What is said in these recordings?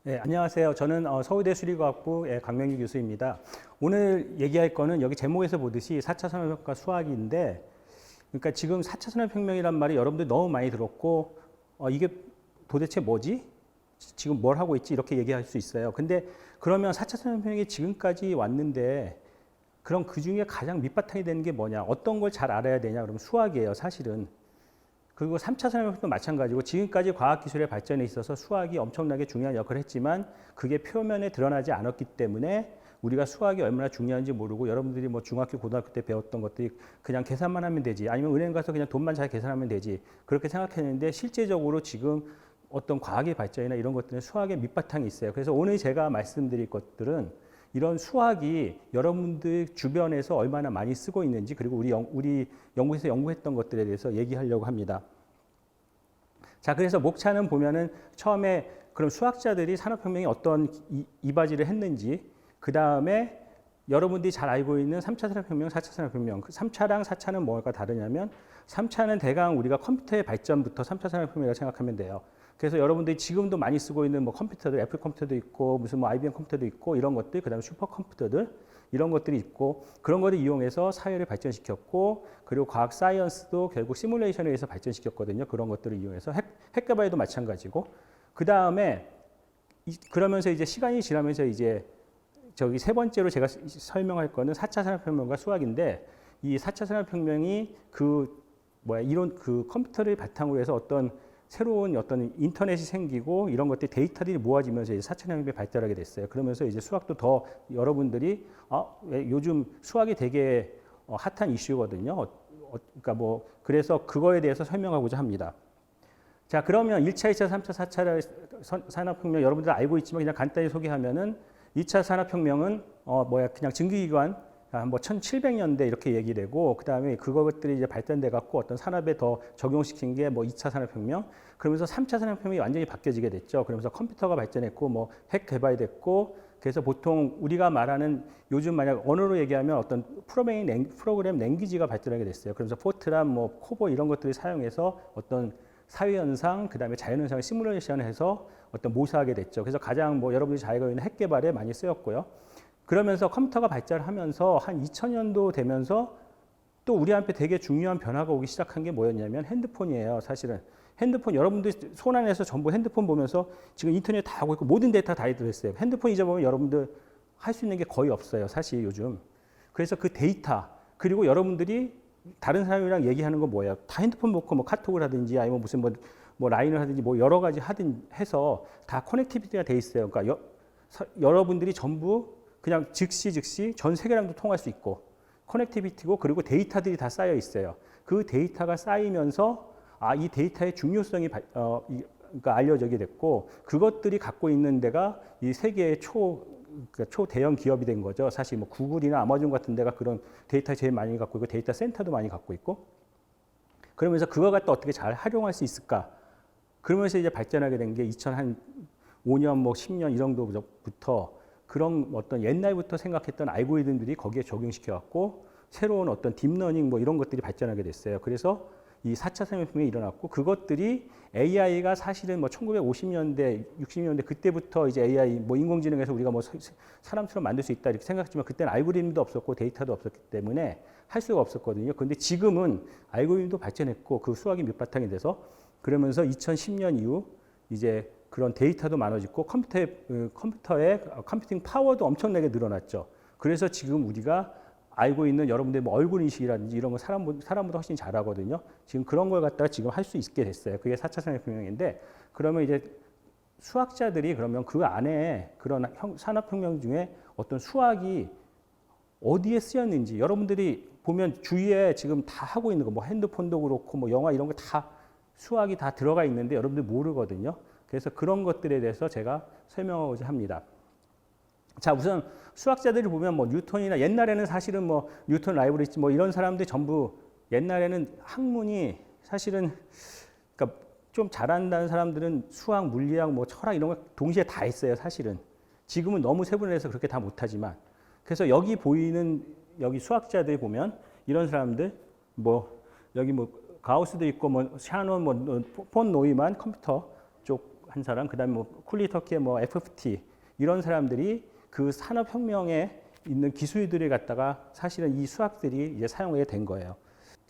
네, 안녕하세요. 저는 서울대 수리과학부의 강명규 교수입니다. 오늘 얘기할 거는 여기 제목에서 보듯이 4차 산업혁명 수학인데, 그러니까 지금 4차 산업혁명이란 말이 여러분들 너무 많이 들었고, 이게 도대체 뭐지? 지금 뭘 하고 있지? 이렇게 얘기할 수 있어요. 근데 그러면 4차 산업혁명이 지금까지 왔는데, 그럼 그 중에 가장 밑바탕이 되는 게 뭐냐? 어떤 걸 잘 알아야 되냐? 그러면 수학이에요, 사실은. 그리고 3차 산업혁명도 마찬가지고 지금까지 과학기술의 발전에 있어서 수학이 엄청나게 중요한 역할을 했지만 그게 표면에 드러나지 않았기 때문에 우리가 수학이 얼마나 중요한지 모르고 여러분들이 뭐 중학교, 고등학교 때 배웠던 것들이 그냥 계산만 하면 되지 아니면 은행 가서 그냥 돈만 잘 계산하면 되지 그렇게 생각했는데 실제적으로 지금 어떤 과학의 발전이나 이런 것들은 수학의 밑바탕이 있어요. 그래서 오늘 제가 말씀드릴 것들은 이런 수학이 여러분들 주변에서 얼마나 많이 쓰고 있는지 그리고 우리 연구에서 연구했던 것들에 대해서 얘기하려고 합니다. 자, 그래서 목차는 보면은 처음에 그럼 수학자들이 산업혁명에 어떤 이바지를 했는지 그 다음에 여러분들이 잘 알고 있는 3차 산업혁명, 4차 산업혁명 3차랑 4차는 뭐가 다르냐면 3차는 대강 우리가 컴퓨터의 발전부터 3차 산업혁명이라고 생각하면 돼요. 그래서 여러분들이 지금도 많이 쓰고 있는 뭐 컴퓨터들, 애플 컴퓨터도 있고 무슨 뭐 IBM 컴퓨터도 있고 이런 것들, 그다음에 슈퍼컴퓨터들 이런 것들이 있고 그런 것을 이용해서 사회를 발전시켰고 그리고 과학 사이언스도 결국 시뮬레이션에 의해서 발전시켰거든요. 그런 것들을 이용해서 핵 개발도 마찬가지고 그다음에 그러면서 이제 시간이 지나면서 이제 저기 세 번째로 제가 설명할 거는 4차 산업혁명과 수학인데 이 4차 산업혁명이 이런 컴퓨터를 바탕으로 해서 어떤 새로운 어떤 인터넷이 생기고 이런 것들 데이터들이 모아지면서 이제 4차 산업혁명이 발달하게 됐어요. 그러면서 이제 수학도 더 여러분들이 요즘 수학이 되게 핫한 이슈거든요. 그러니까 뭐 그래서 그거에 대해서 설명하고자 합니다. 자, 그러면 1차, 2차, 3차, 4차 산업혁명 여러분들 알고 있지만 그냥 간단히 소개하면은 2차 산업혁명은 그냥 증기기관 뭐 1700년대 이렇게 얘기되고 그다음에 그것들이 이제 발전돼 갖고 어떤 산업에 더 적용시킨 게 뭐 2차 산업혁명 그러면서 3차 산업혁명이 완전히 바뀌어지게 됐죠. 그러면서 컴퓨터가 발전했고 뭐 핵 개발됐고 그래서 보통 우리가 말하는 요즘 만약 언어로 얘기하면 어떤 프로그램 랭귀지가 발전하게 됐어요. 그래서 포트란 뭐 코보 이런 것들을 사용해서 어떤 사회 현상 그다음에 자연 현상을 시뮬레이션해서 어떤 모사하게 됐죠. 그래서 가장 뭐 여러분들이 잘 알고 있는 핵 개발에 많이 쓰였고요. 그러면서 컴퓨터가 발달하면서 한 2000년도 되면서 또 우리 한테 되게 중요한 변화가 오기 시작한 게 뭐였냐면 핸드폰이에요. 사실은 핸드폰 여러분들 손 안에서 전부 핸드폰 보면서 지금 인터넷 다 하고 있고 모든 데이터 다 들어있어요. 핸드폰 잊어보면 여러분들 할 수 있는 게 거의 없어요. 사실 요즘. 그래서 그 데이터 그리고 여러분들이 다른 사람이랑 얘기하는 건 뭐예요? 다 핸드폰 놓고 뭐 카톡을 하든지 아니면 무슨 뭐 라인을 하든지 뭐 여러 가지 하든 해서 다 커넥티비티가 돼 있어요. 그러니까 여러분들이 전부 그냥 즉시 전 세계랑도 통할 수 있고 커넥티비티고 그리고 데이터들이 다 쌓여 있어요. 그 데이터가 쌓이면서 이 데이터의 중요성이 그러니까 알려지게 됐고 그것들이 갖고 있는 데가 이 세계의 초대형 기업이 된 거죠. 사실 뭐 구글이나 아마존 같은 데가 그런 데이터 제일 많이 갖고 있고 데이터 센터도 많이 갖고 있고 그러면서 그걸 갖다 어떻게 잘 활용할 수 있을까? 그러면서 이제 발전하게 된 게 2005년 뭐 10년 이 정도부터 그런 어떤 옛날부터 생각했던 알고리즘들이 거기에 적용시켜 갖고 새로운 어떤 딥러닝 뭐 이런 것들이 발전하게 됐어요. 그래서 이 4차 산업혁명이 일어났고 그것들이 AI가 사실은 뭐 1950년대, 60년대 그때부터 이제 AI 뭐 인공지능에서 우리가 뭐 사람처럼 만들 수 있다 이렇게 생각했지만 그때는 알고리즘도 없었고 데이터도 없었기 때문에 할 수가 없었거든요. 그런데 지금은 알고리즘도 발전했고 그 수학이 밑바탕이 돼서 그러면서 2010년 이후 이제 그런 데이터도 많아지고 컴퓨터의 컴퓨팅 파워도 엄청나게 늘어났죠. 그래서 지금 우리가 알고 있는 여러분들 뭐 얼굴 인식이라든지 이런 거 사람보다 훨씬 잘하거든요. 지금 그런 걸 갖다가 지금 할 수 있게 됐어요. 그게 4차 산업혁명인데 그러면 이제 수학자들이 그러면 그 안에 그런 산업혁명 중에 어떤 수학이 어디에 쓰였는지 여러분들이 보면 주위에 지금 다 하고 있는 거 뭐 핸드폰도 그렇고 뭐 영화 이런 거 다 수학이 다 들어가 있는데 여러분들 모르거든요. 그래서 그런 것들에 대해서 제가 설명하고자 합니다. 자, 우선 수학자들이 보면 뭐 뉴턴이나 옛날에는 사실은 뭐 뉴턴 라이브러리 뭐 이런 사람들이 전부 옛날에는 학문이 사실은 그러니까 좀 잘한다는 사람들은 수학, 물리학, 뭐 철학 이런 거 동시에 다 했어요. 사실은 지금은 너무 세분화해서 그렇게 다 못하지만 그래서 여기 보이는 여기 수학자들이 보면 이런 사람들 뭐 여기 뭐 가우스도 있고 뭐 샤논 뭐 폰 노이만 컴퓨터 쪽 한 사람, 그다음에 뭐 쿨리 터키의 뭐 FFT 이런 사람들이 그 산업혁명에 있는 기술들을 갖다가 사실은 이 수학들이 이제 사용하게 된 거예요.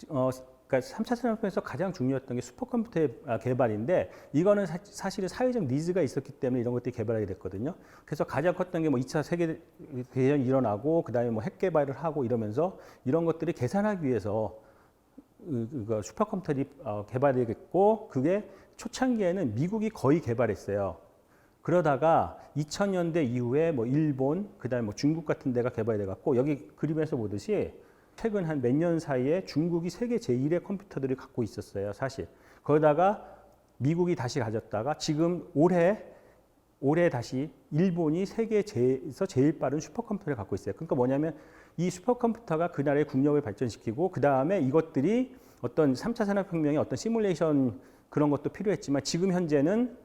그러니까 3차 산업혁명에서 가장 중요했던 게 슈퍼컴퓨터의 개발인데 이거는 사실은 사회적 니즈가 있었기 때문에 이런 것들이 개발하게 됐거든요. 그래서 가장 컸던 게 뭐 2차 세계대전이 일어나고 그다음에 뭐 핵 개발을 하고 이러면서 이런 것들을 계산하기 위해서 슈퍼컴퓨터들이 개발되겠고 그게 초창기에는 미국이 거의 개발했어요. 그러다가 2000년대 이후에 뭐 일본, 그다음에 뭐 중국 같은 데가 개발돼 갖고 여기 그림에서 보듯이 최근 한 몇 년 사이에 중국이 세계 제1의 컴퓨터들을 갖고 있었어요, 사실. 거기다가 미국이 다시 가졌다가 지금 올해 다시 일본이 세계에서 제일 빠른 슈퍼컴퓨터를 갖고 있어요. 그러니까 뭐냐면 이 슈퍼컴퓨터가 그 나라의 국력을 발전시키고 그 다음에 이것들이 어떤 3차 산업혁명의 어떤 시뮬레이션 그런 것도 필요했지만 지금 현재는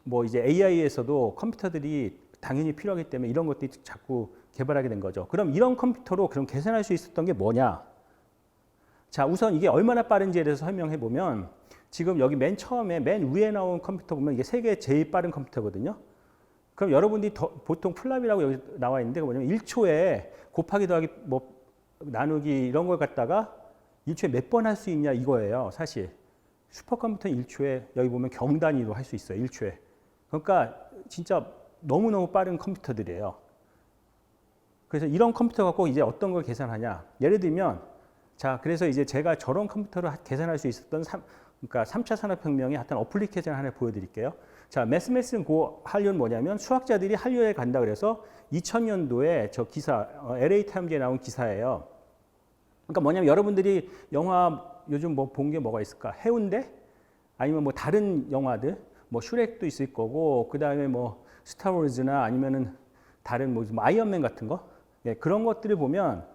뭐 이제 AI에서도 컴퓨터들이 당연히 필요하기 때문에 이런 것들이 자꾸 개발하게 된 거죠. 그럼 이런 컴퓨터로 그럼 계산할 수 있었던 게 뭐냐? 자, 우선 이게 얼마나 빠른지에 대해서 설명해 보면 지금 여기 맨 처음에 맨 위에 나온 컴퓨터 보면 이게 세계 제일 빠른 컴퓨터거든요. 그럼 여러분들이 보통 플랍이라고 여기 나와 있는데 뭐냐면 1초에 곱하기 더하기 뭐 나누기 이런 걸 갖다가 1초에 몇 번 할 수 있냐 이거예요, 사실. 슈퍼컴퓨터는 1초에 여기 보면 경 단위로 할 수 있어요, 1초에. 그러니까 진짜 너무너무 빠른 컴퓨터들이에요. 그래서 이런 컴퓨터 갖고 이제 어떤 걸 계산하냐. 예를 들면 자, 그래서 이제 제가 저런 컴퓨터를 계산할 수 있었던 그러니까 3차 산업혁명의 어떤 어플리케이션 하나 보여드릴게요. 자, 매스매스 고 한류는 뭐냐면 수학자들이 한류에 간다 그래서 2000년도에 저 기사, LA 타임즈에 나온 기사예요. 그러니까 뭐냐면 여러분들이 영화 요즘 뭐 본 게 뭐가 있을까? 해운대? 아니면 뭐 다른 영화들? 뭐 슈렉도 있을 거고, 그 다음에 뭐 스타워즈나 아니면은 다른 뭐 아이언맨 같은 거? 예, 그런 것들을 보면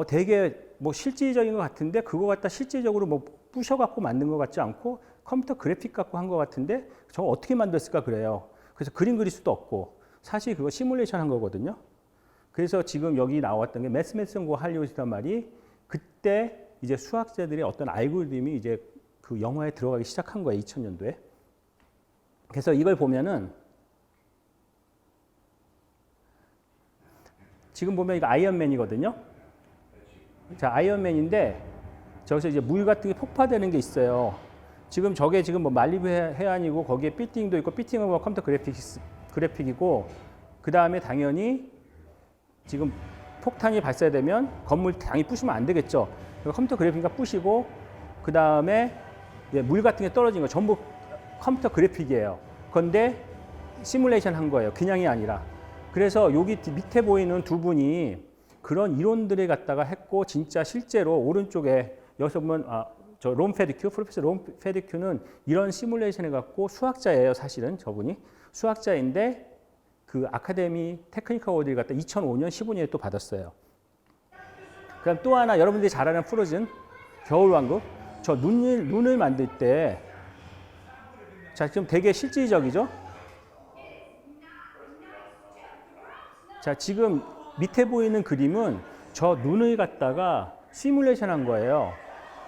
되게 뭐 실질적인 것 같은데 그거 갖다 실질적으로 뭐 부셔갖고 만든 것 같지 않고 컴퓨터 그래픽 갖고 한 것 같은데 저거 어떻게 만들었을까 그래요. 그래서 그림 그릴 수도 없고 사실 그거 시뮬레이션 한 거거든요. 그래서 지금 여기 나왔던 게 매스매슨고 할리우드란 말이 그때 이제 수학자들의 어떤 알고리즘이 이제 그 영화에 들어가기 시작한 거예요. 2000년도에. 그래서 이걸 보면은 지금 보면 이거 아이언맨이거든요. 자, 아이언맨인데 저기서 이제 물 같은 게 폭파되는 게 있어요. 지금 저게 지금 뭐 말리부 해안이고 거기에 빌딩도 있고 빌딩은 뭐 컴퓨터 그래픽이고 그 다음에 당연히 지금 폭탄이 발사되면 건물 당연히 부시면 안 되겠죠. 컴퓨터 그래픽인가 부시고 그 다음에 물 같은 게 떨어진 거 전부 컴퓨터 그래픽이에요. 그런데 시뮬레이션 한 거예요. 그냥이 아니라. 그래서 여기 밑에 보이는 두 분이 그런 이론들을 갖다가 했고 진짜 실제로 오른쪽에 여기서 보면 저 롬페드큐, 프로페서 롬페드큐는 이런 시뮬레이션을 갖고 수학자예요. 사실은 저분이 수학자인데 그 아카데미 테크니컬 어워드를 갖다 2005년, 15년에 또 받았어요. 그럼 또 하나 여러분들이 잘 아는 프로즌 겨울왕국 저 눈을 만들 때 자, 지금 되게 실질적이죠? 자, 지금 밑에 보이는 그림은 저 눈을 갖다가 시뮬레이션 한 거예요.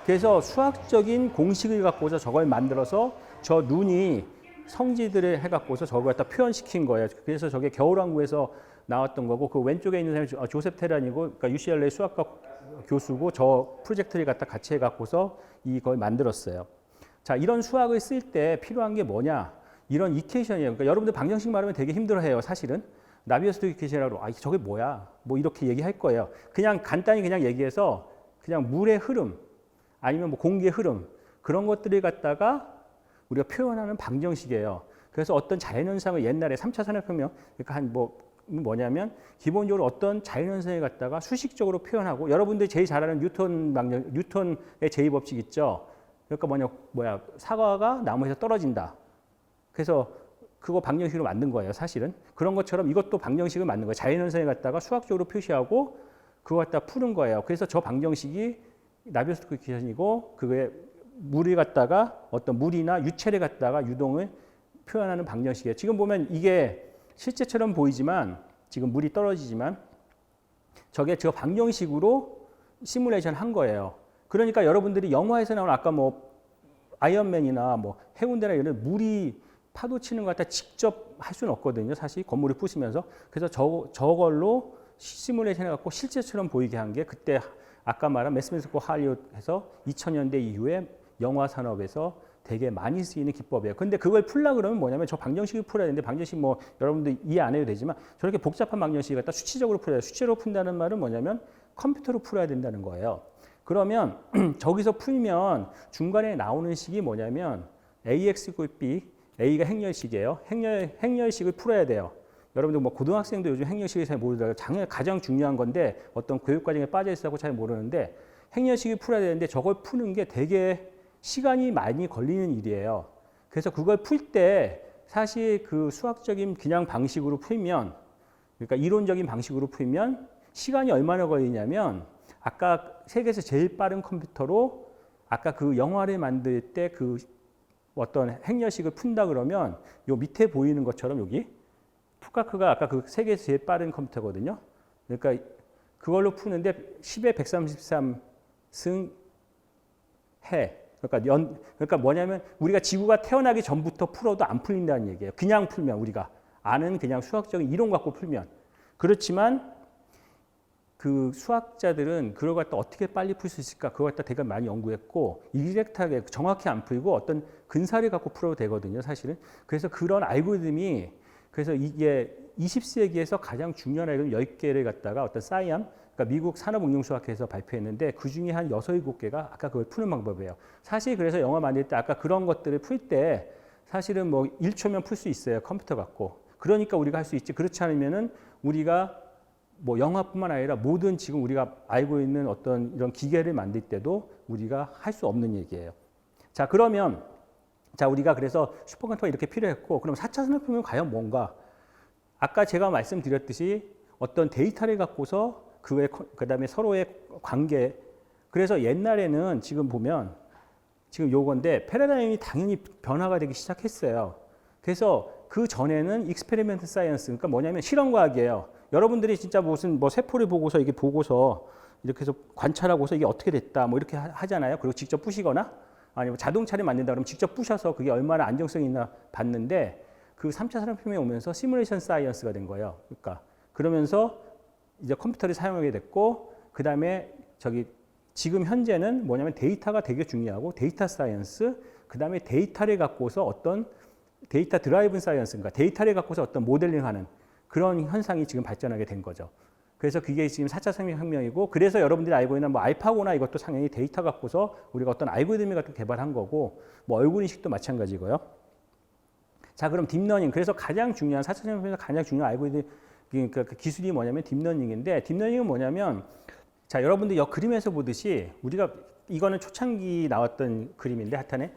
그래서 수학적인 공식을 갖고서 저걸 만들어서 저 눈이 성질들을 해갖고서 저걸 갖다 표현시킨 거예요. 그래서 저게 겨울왕국에서 나왔던 거고 그 왼쪽에 있는 사람이 조셉 테란이고 그러니까 UCLA 수학과 교수고 저 프로젝트를 갖다 같이 해갖고서 이걸 만들었어요. 자, 이런 수학을 쓸 때 필요한 게 뭐냐? 이런 이퀘이션이에요. 그러니까 여러분들 방정식 말하면 되게 힘들어해요. 사실은. 나비어스토 이퀘이션이라고 저게 뭐야? 뭐 이렇게 얘기할 거예요. 그냥 간단히 그냥 얘기해서 그냥 물의 흐름 아니면 뭐 공기의 흐름 그런 것들을 갖다가 우리가 표현하는 방정식이에요. 그래서 어떤 자연현상을 옛날에 3차 산업혁명 그러니까 한 뭐냐면 기본적으로 어떤 자연현상을 갖다가 수식적으로 표현하고 여러분들이 제일 잘 아는 뉴턴의 제2법칙 있죠. 그러니까 사과가 나무에서 떨어진다. 그래서 그거 방정식으로 만든 거예요, 사실은. 그런 것처럼 이것도 방정식을 만든 거예요. 자연현상을 갖다가 수학적으로 표시하고 그거 갖다 푸는 거예요. 그래서 저 방정식이 나비어스토크 이퀘이션이고 그거에 물을 갖다가 어떤 물이나 유체를 갖다가 유동을 표현하는 방정식이에요. 지금 보면 이게 실제처럼 보이지만 지금 물이 떨어지지만 저게 저 방정식으로 시뮬레이션 한 거예요. 그러니까 여러분들이 영화에서 나온 아까 뭐 아이언맨이나 뭐 해운대나 이런 물이 파도 치는 것 갖다 직접 할 수는 없거든요. 사실 건물을 부수면서. 그래서 저걸로 시뮬레이션 해갖고 실제처럼 보이게 한 게 그때 아까 말한 매스메스코 할리우드에서 2000년대 이후에 영화 산업에서 되게 많이 쓰이는 기법이에요. 근데 그걸 풀라 그러면 뭐냐면 저 방정식을 풀어야 되는데 방정식 뭐 여러분들 이해 안 해도 되지만 저렇게 복잡한 방정식을 갖다 수치적으로 풀어야 돼요. 수치로 푼다는 말은 뭐냐면 컴퓨터로 풀어야 된다는 거예요. 그러면 저기서 풀면 중간에 나오는 식이 뭐냐면 ax = b, a가 행렬식이에요. 행렬식을 풀어야 돼요. 여러분들 뭐 고등학생도 요즘 행렬식을 잘 모르더라고요. 가장 중요한 건데 어떤 교육과정에 빠져 있어서 잘 모르는데 행렬식을 풀어야 되는데 저걸 푸는 게 되게 시간이 많이 걸리는 일이에요. 그래서 그걸 풀 때 사실 그 수학적인 그냥 방식으로 풀면, 그러니까 이론적인 방식으로 풀면 시간이 얼마나 걸리냐면 아까 세계에서 제일 빠른 컴퓨터로 아까 그 영화를 만들 때 그 어떤 행렬식을 푼다 그러면 요 밑에 보이는 것처럼 여기 푸카크가 아까 그 세계에서 제일 빠른 컴퓨터거든요. 그러니까 그걸로 푸는데 10의 133승 해. 그러니까 뭐냐면 우리가 지구가 태어나기 전부터 풀어도 안 풀린다는 얘기예요. 그냥 풀면 우리가 아는 그냥 수학적인 이론 갖고 풀면. 그렇지만 그 수학자들은 그걸 갖다 어떻게 빨리 풀 수 있을까 그걸 갖다 되게 많이 연구했고 일렉트하게 정확히 안 풀고 어떤 근사를 갖고 풀어도 되거든요. 사실은. 그래서 그런 알고리즘이 그래서 이게 20세기에서 가장 중요한 알고리즘 10개를 갖다가 어떤 사이언 그러니까 미국 산업응용수학회에서 발표했는데 그중에 한 6, 7개가 아까 그걸 푸는 방법이에요. 사실 그래서 영화 만들 때 아까 그런 것들을 풀 때 사실은 뭐 1초면 풀 수 있어요. 컴퓨터 갖고. 그러니까 우리가 할 수 있지. 그렇지 않으면은 우리가 뭐 영화뿐만 아니라 모든 지금 우리가 알고 있는 어떤 이런 기계를 만들 때도 우리가 할 수 없는 얘기예요. 자, 그러면 자, 우리가 그래서 슈퍼컴퓨터가 이렇게 필요했고 그럼 4차 산업혁명은 과연 뭔가? 아까 제가 말씀드렸듯이 어떤 데이터를 갖고서 그다음에 서로의 관계. 그래서 옛날에는 지금 보면 지금 요건데 패러다임이 당연히 변화가 되기 시작했어요. 그래서 그 전에는 익스페리멘트 사이언스 그러니까 뭐냐면 실험과학이에요. 여러분들이 진짜 무슨 뭐 세포를 보고서 이게 보고서 이렇게 해서 관찰하고서 이게 어떻게 됐다 뭐 이렇게 하잖아요. 그리고 직접 부시거나 아니면 자동차를 만든다 그러면 직접 부셔서 그게 얼마나 안정성이 있나 봤는데 그 3차 산업혁명이 오면서 시뮬레이션 사이언스가 된 거예요. 그러니까 그러면서 이제 컴퓨터를 사용하게 됐고 그다음에 지금 현재는 뭐냐면 데이터가 되게 중요하고 데이터 사이언스 그다음에 데이터를 갖고서 어떤 데이터 드라이븐 사이언스 그러니까 데이터를 갖고서 어떤 모델링하는 그런 현상이 지금 발전하게 된 거죠. 그래서 그게 지금 4차 산업혁명이고 그래서 여러분들이 알고 있는 뭐 알파고나 이것도 당연히 데이터 갖고서 우리가 어떤 알고리즘 같은 개발한 거고 뭐 얼굴 인식도 마찬가지고요. 자, 그럼 딥러닝. 그래서 가장 중요한 4차 산업혁명에서 가장 중요한 알고리즘 그러니까 그 기술이 뭐냐면 딥러닝인데 딥러닝은 뭐냐면 자, 여러분들 이 그림에서 보듯이 우리가 이거는 초창기 나왔던 그림인데 하여튼에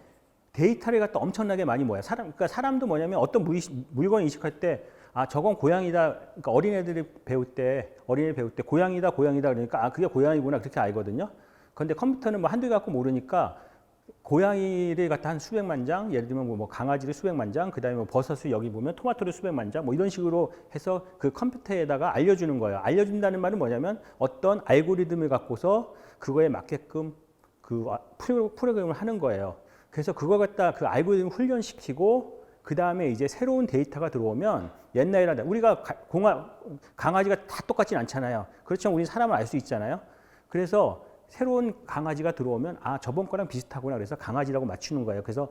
데이터를 갖다 엄청나게 많이 모아요. 그러니까 사람도 뭐냐면 어떤 물건 인식할 때 아, 저건 고양이다. 그러니까 어린애 배울 때 고양이다 그러니까 아, 그게 고양이구나 그렇게 알거든요. 그런데 컴퓨터는 뭐 한두 개 갖고 모르니까 고양이를 갖다 한 수백만 장, 예를 들면 뭐 강아지를 수백만 장, 그다음에 뭐 버섯을 여기 보면 토마토를 수백만 장, 뭐 이런 식으로 해서 그 컴퓨터에다가 알려주는 거예요. 알려준다는 말은 뭐냐면 어떤 알고리즘을 갖고서 그거에 맞게끔 그 프로그램을 하는 거예요. 그래서 그거 갖다 그 알고리즘 훈련시키고 그 다음에 이제 새로운 데이터가 들어오면 옛날이라 우리가 강아지가 다 똑같진 않잖아요. 그렇지만 우리 사람을 알 수 있잖아요. 그래서 새로운 강아지가 들어오면 아, 저번 거랑 비슷하구나 그래서 강아지라고 맞추는 거예요. 그래서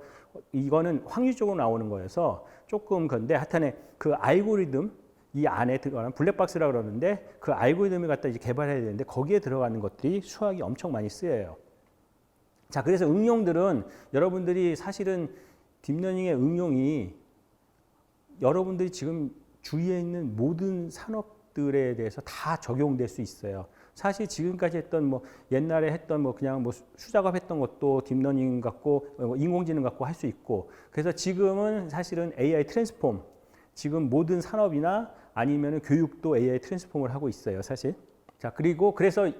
이거는 확률적으로 나오는 거여서 조금 그런데 하여튼에 그 알고리즘 이 안에 들어가는 블랙박스라고 그러는데 그 알고리즘을 갖다 이제 개발해야 되는데 거기에 들어가는 것들이 수학이 엄청 많이 쓰여요. 자, 그래서 응용들은 여러분들이 사실은 딥러닝의 응용이 여러분들이 지금 주위에 있는 모든 산업들에 대해서 다 적용될 수 있어요. 사실 지금까지 했던 뭐 옛날에 했던 뭐 그냥 뭐 수작업 했던 것도 딥러닝 갖고 인공지능 갖고 할 수 있고 그래서 지금은 사실은 AI 트랜스폼 지금 모든 산업이나 아니면은 교육도 AI 트랜스폼을 하고 있어요, 사실. 자, 그리고 그래서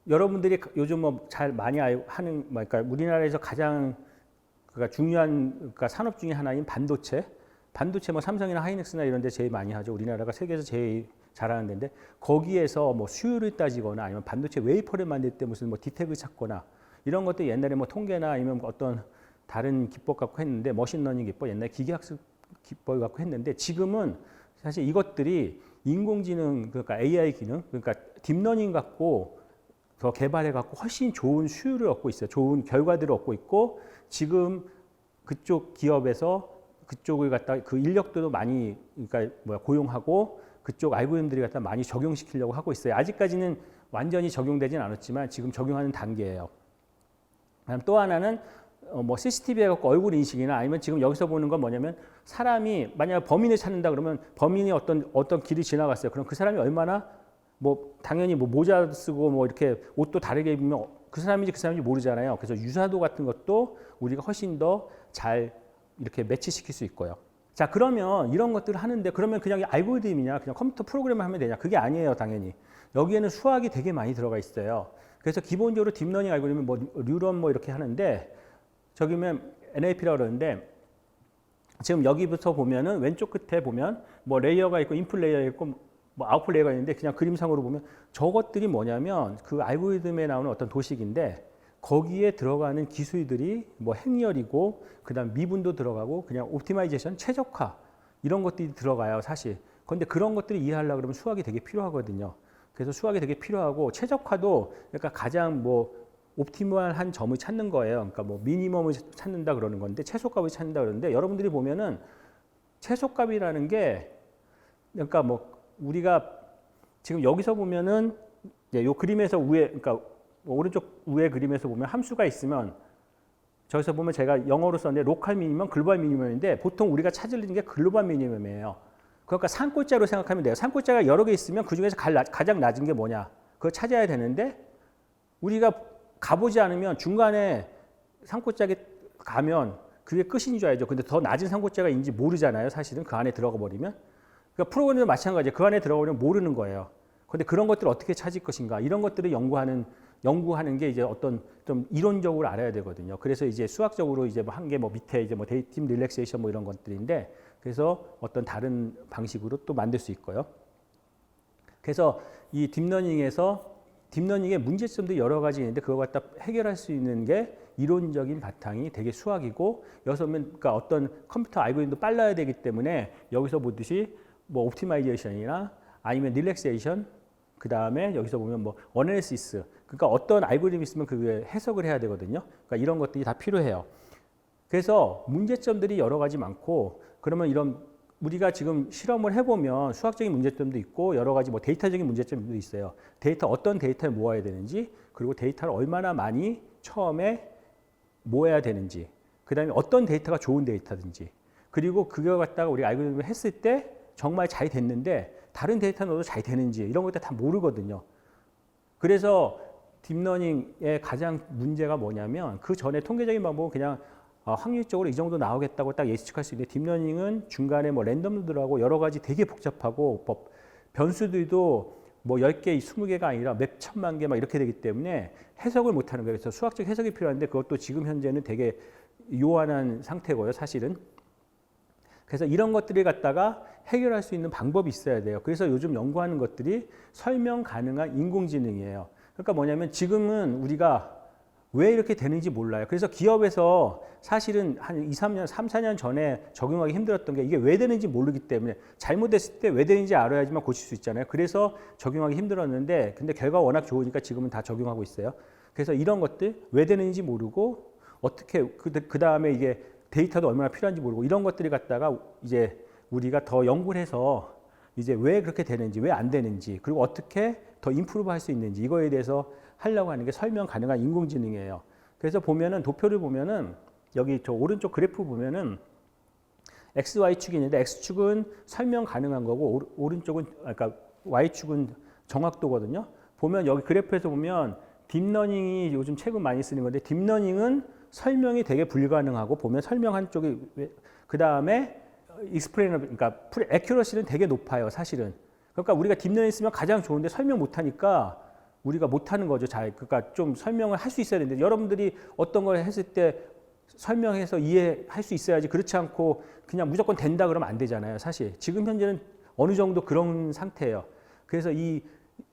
여러분들이 요즘 뭐 잘 많이 하는 그러니까 우리나라에서 가장 그러니까 중요한 그러니까 산업 중에 하나인 반도체 뭐 삼성이나 하이닉스나 이런 데 제일 많이 하죠. 우리나라가 세계에서 제일 잘하는 데인데 거기에서 뭐 수율을 따지거나 아니면 반도체 웨이퍼를 만들 때 무슨 뭐 디텍을 찾거나 이런 것들 옛날에 뭐 통계나 아니면 어떤 다른 기법 갖고 했는데 머신러닝 기법 옛날 기계학습 기법을 갖고 했는데 지금은 사실 이것들이 인공지능 그러니까 AI 기능 그러니까 딥러닝 갖고 더 개발해 갖고 훨씬 좋은 수율을 얻고 있어요. 좋은 결과들을 얻고 있고 지금 그쪽 기업에서 그쪽을 갖다 그 인력들도 많이 그러니까 고용하고 그쪽 알고리즘들이 갖다 많이 적용시키려고 하고 있어요. 아직까지는 완전히 적용되진 않았지만 지금 적용하는 단계예요. 또 하나는 뭐 CCTV에 갖고 얼굴 인식이나 아니면 지금 여기서 보는 건 뭐냐면 사람이 만약 범인을 찾는다 그러면 범인이 어떤 길이 지나갔어요. 그럼 그 사람이 얼마나 뭐 당연히 뭐 모자 쓰고 뭐 이렇게 옷도 다르게 입으면 그 사람인지 그 사람인지 모르잖아요. 그래서 유사도 같은 것도 우리가 훨씬 더 잘 이렇게 매치시킬 수 있고요. 자, 그러면 이런 것들을 하는데 그러면 그냥 알고리즘이냐 그냥 컴퓨터 프로그램을 하면 되냐? 그게 아니에요, 당연히. 여기에는 수학이 되게 많이 들어가 있어요. 그래서 기본적으로 딥러닝 알고리즘은 뭐 뉴런 뭐 이렇게 하는데 저기면 NLP라고 그러는데 지금 여기부터 보면은 왼쪽 끝에 보면 뭐 레이어가 있고 인풋 레이어가 있고 뭐 아웃풋 레이어가 있는데 그냥 그림상으로 보면 저것들이 뭐냐면 그 알고리즘에 나오는 어떤 도식인데 거기에 들어가는 기술들이 뭐 행렬이고 그다음 미분도 들어가고 그냥 옵티마이제이션, 최적화 이런 것들이 들어가요, 사실. 그런데 그런 것들을 이해하려고 그러면 수학이 되게 필요하거든요. 그래서 수학이 되게 필요하고 최적화도 그러니까 가장 뭐 옵티멀한 점을 찾는 거예요. 그러니까 뭐 미니멈을 찾는다 그러는 건데 최소값을 찾는다 그러는데 여러분들이 보면은 최소값이라는 게 그러니까 뭐 우리가 지금 여기서 보면은 요 그림에서 위에 그러니까 오른쪽 위에 그림에서 보면 함수가 있으면 저기서 보면 제가 영어로 썼는데 로컬 미니멈, 글로벌 미니멈인데 보통 우리가 찾으려는 게 글로벌 미니멈이에요. 그러니까 산골짜로 생각하면 돼요. 산골짜가 여러 개 있으면 그중에서 가장 낮은 게 뭐냐? 그걸 찾아야 되는데 우리가 가보지 않으면 중간에 산골짜기 가면 그게 끝인 줄 알죠. 근데 더 낮은 산골짜가 있는지 모르잖아요. 사실은 그 안에 들어가 버리면. 그러니까 프로그램도 마찬가지예요. 그 안에 들어가 버리면 모르는 거예요. 근데 그런 것들을 어떻게 찾을 것인가? 이런 것들을 연구하는 게 이제 어떤 좀 이론적으로 알아야 되거든요. 그래서 이제 수학적으로 이제 한 게 뭐 밑에 이제 뭐 데이팀 릴렉세이션 뭐 이런 것들인데 그래서 어떤 다른 방식으로 또 만들 수 있고요. 그래서 이 딥러닝의 문제점도 여러 가지 있는데 그거 갖다 해결할 수 있는 게 이론적인 바탕이 되게 수학이고 여기서 보면 그러니까 어떤 컴퓨터 알고리즘도 빨라야 되기 때문에 여기서 보듯이 뭐 옵티마이제이션이나 아니면 릴렉세이션 그 다음에 여기서 보면 뭐 어널리시스 그러니까 어떤 알고리즘이 있으면 그게 해석을 해야 되거든요. 그러니까 이런 것들이 다 필요해요. 그래서 문제점들이 여러 가지 많고 그러면 이런 우리가 지금 실험을 해보면 수학적인 문제점도 있고 여러 가지 뭐 데이터적인 문제점도 있어요. 어떤 데이터를 모아야 되는지 그리고 데이터를 얼마나 많이 처음에 모아야 되는지 그 다음에 어떤 데이터가 좋은 데이터든지 그리고 그거 갖다가 우리가 알고리즘을 했을 때 정말 잘 됐는데 다른 데이터 넣어도 잘 되는지 이런 것들 다 모르거든요. 그래서 딥러닝의 가장 문제가 뭐냐면 그 전에 통계적인 방법은 그냥 확률적으로 이 정도 나오겠다고 딱 예측할 수 있는데 딥러닝은 중간에 뭐 랜덤도 들어가고 여러 가지 되게 복잡하고 변수들도 뭐 10개, 20개가 아니라 몇 천만 개 막 이렇게 되기 때문에 해석을 못하는 거예요. 그래서 수학적 해석이 필요한데 그것도 지금 현재는 되게 요한한 상태고요, 사실은. 그래서 이런 것들을 갖다가 해결할 수 있는 방법이 있어야 돼요. 그래서 요즘 연구하는 것들이 설명 가능한 인공지능이에요. 그러니까 뭐냐면 지금은 우리가 왜 이렇게 되는지 몰라요. 그래서 기업에서 사실은 한 3, 4년 전에 적용하기 힘들었던 게 이게 왜 되는지 모르기 때문에 잘못됐을 때 왜 되는지 알아야지만 고칠 수 있잖아요. 그래서 적용하기 힘들었는데 근데 결과가 워낙 좋으니까 지금은 다 적용하고 있어요. 그래서 이런 것들 왜 되는지 모르고 어떻게 그 다음에 이게 데이터도 얼마나 필요한지 모르고 이런 것들이 갖다가 이제 우리가 더 연구를 해서 이제 왜 그렇게 되는지 왜 안 되는지 그리고 어떻게 더 임프루브 할 수 있는지 이거에 대해서 하려고 하는 게 설명 가능한 인공지능이에요. 그래서 보면은 도표를 보면은 여기 저 오른쪽 그래프 보면은 X, Y축이 있는데 X축은 설명 가능한 거고 오른쪽은 그러니까 Y축은 정확도거든요. 보면 여기 그래프에서 보면 딥러닝이 요즘 최근 많이 쓰는 건데 딥러닝은 설명이 되게 불가능하고 보면 설명 한쪽이 그 다음에 explainable 그러니까 accuracy는 되게 높아요, 사실은. 그러니까 우리가 딥러닝 쓰면 가장 좋은데 설명 못하니까 우리가 못하는 거죠. 그러니까 좀 설명을 할 수 있어야 되는데 여러분들이 어떤 걸 했을 때 설명해서 이해할 수 있어야지 그렇지 않고 그냥 무조건 된다 그러면 안 되잖아요. 사실 지금 현재는 어느 정도 그런 상태예요. 그래서 이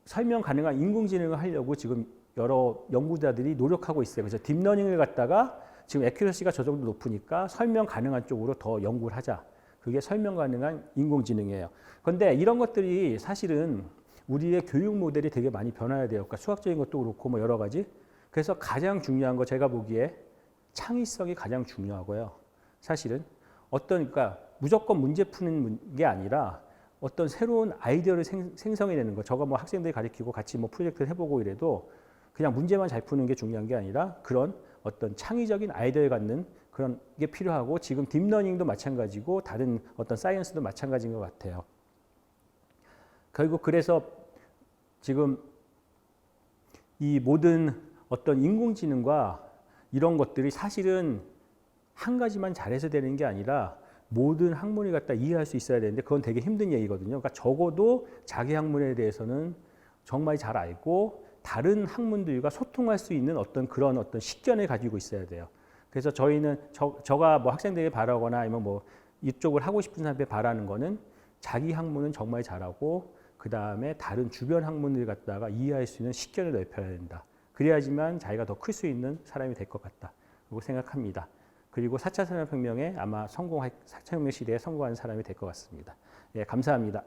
설명 가능한 인공지능을 하려고 지금 여러 연구자들이 노력하고 있어요. 그래서 딥러닝을 갖다가 지금 애큐러시가 저 정도 높으니까 설명 가능한 쪽으로 더 연구를 하자. 그게 설명 가능한 인공지능이에요. 그런데 이런 것들이 사실은 우리의 교육 모델이 되게 많이 변화해야 돼요. 그러니까 수학적인 것도 그렇고 뭐 여러 가지. 그래서 가장 중요한 거 제가 보기에 창의성이 가장 중요하고요. 사실은 그러니까 무조건 문제 푸는 게 아니라 어떤 새로운 아이디어를 생성해내는 거. 저가 뭐 학생들 가르치고 같이 뭐 프로젝트를 해보고 이래도 그냥 문제만 잘 푸는 게 중요한 게 아니라 그런 어떤 창의적인 아이디어를 갖는 그런 게 필요하고 지금 딥러닝도 마찬가지고 다른 어떤 사이언스도 마찬가지인 것 같아요. 결국 그래서 지금 이 모든 어떤 인공지능과 이런 것들이 사실은 한 가지만 잘해서 되는 게 아니라 모든 학문을 갖다 이해할 수 있어야 되는데 그건 되게 힘든 얘기거든요. 그러니까 적어도 자기 학문에 대해서는 정말 잘 알고 다른 학문들과 소통할 수 있는 그런 식견을 가지고 있어야 돼요. 그래서 저희는 저가 뭐 학생들에게 바라거나 아니면 뭐 이쪽을 하고 싶은 사람한테 바라는 거는 자기 학문은 정말 잘하고 그 다음에 다른 주변 학문을 갖다가 이해할 수 있는 식견을 넓혀야 된다. 그래야지만 자기가 더 클 수 있는 사람이 될 것 같다. 그리고 생각합니다. 그리고 4차 산업혁명에 아마 4차 혁명 시대에 성공하는 사람이 될 것 같습니다. 예, 감사합니다.